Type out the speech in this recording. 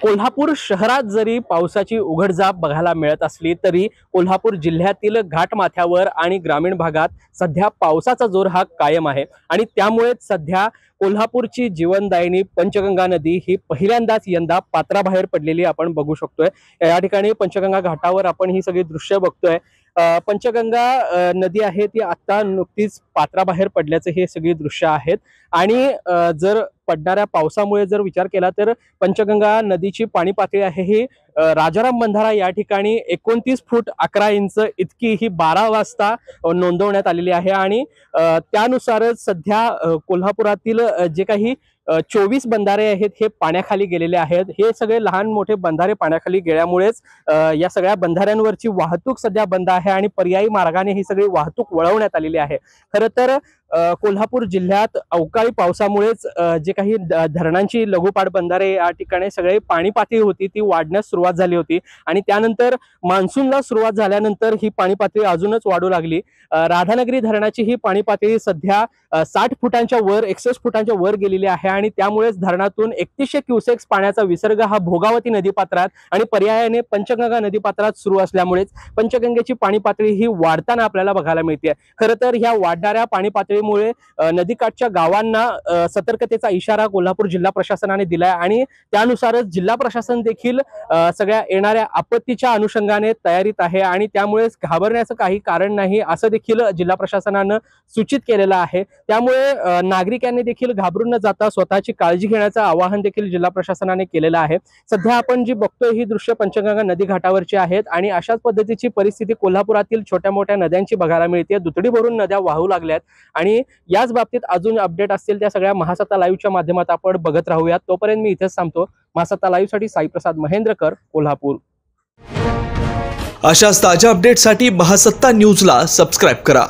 कोल्हापूर शहरात जरी पावसाची उघडझाप बघायला मिळत असली तरी कोल्हापूर जिल्ह्यातील घाटमाथ्यावर आणि ग्रामीण भागात सध्या पावसाचा जोर हा कायम आहे आणि त्यामुळेच सध्या कोल्हापूरची जीवनदायिनी पंचगंगा नदी ही पहिल्यांदाच यंदा पात्राबाहेर पडलेली आपण बघू शकतोय। या ठिकाणी पंचगंगा घाटावर आपण ही सगळी दृश्य बघतोय। पंचगंगा नदी आहे ती आता नुकतीच पात्राबाहेर पडल्याचे हे सगळी दृश्य आहेत आणि जर पडणाऱ्या पावसामुळे जर विचार केला तर पंचगंगा नदीची पाणी पातळी आहे ही राजाराम बंधारा या ठिकाणी 29 फूट 11 इंच इतकी ही 12 वाजता नोंदवण्यात आलेली आहे आणि त्यानुसारच सध्या कोल्हापुरातील जे काही 24 बंधारे आहेत हे पाण्याखाली गेलेले आहेत। हे सगळे लहान मोठे बंधारे पाण्याखाली गेल्यामुळेच या सगळ्या बंधाऱ्यांवरची वाहतूक सध्या बंद आहे आणि पर्यायी मार्गाने ही सगळी वाहतूक वळवण्यात आलेली आहे। खरं तर कोल्हापूर जिल्ह्यात अवकाळी पावसामुळेच जे काही धरणांची लघुपाट बंधारे या ठिकाणी सगळे पाणी पातळी होती ती वाढण्यास सुरुवात झाली होती आणि त्यानंतर मान्सूनला सुरुवात झाल्यानंतर ही पाणी पातळी अजूनच वाढू लागली। राधानगरी धरणाची ही पाणी पातळी सध्या 60 फुटांच्या वर 61 फुटांच्या वर गेलेली आहे आणि त्यामुळेच धरणातून 3100 क्युसेक्स पाण्याचा विसर्ग हा भोगावती नदीपात्रात आणि पर्यायाने पंचगंगा नदीपात्रात सुरू असल्यामुळेच पंचगंगेची पाणी पातळी ही वाढताना आपल्याला बघायला मिळते। खरं तर ह्या वाढणाऱ्या पाणी पातळीमुळे नदीकाठच्या गावांना सतर्कतेचा इशारा कोल्हापूर जिल्हा प्रशासनाने दिलाय आणि त्यानुसारच जिल्हा प्रशासन देखील सगळ्या येणाऱ्या आपत्तीच्या अनुषंगाने तयारीत आहे आणि त्यामुळेच घाबरण्याचं काही कारण नाही असं देखील जिल्हा प्रशासनानं सूचित केलेलं आहे। त्यामुळे नागरिकांनी देखील घाबरून न जाता स्वतःची काळजी घेण्याचं आवाहन देखील जिल्हा प्रशासनाने केलेलं आहे। सध्या आपण जी बघतोय ही दृश्य पंचगंगा नदी घाटावरची आहेत आणि अशाच पद्धतीची परिस्थिती कोल्हापुरातील छोट्या मोठ्या नद्यांची बघायला मिळते। दुतडी भरून नद्या वाहू लागल्यात आणि याच बाबतीत अजून अपडेट असतील त्या सगळ्या महासत्ता लाईव्हच्या माध्यमातून आपण बघत राहूयात। तोपर्यंत मी इथेच थांबतो। महासत्ता लाईव्ह साठी साईप्रसाद महेंद्रकर, कोल्हापूर। अशाच ताज्या अपडेटसाठी महासत्ता न्यूजला सबस्क्राइब करा।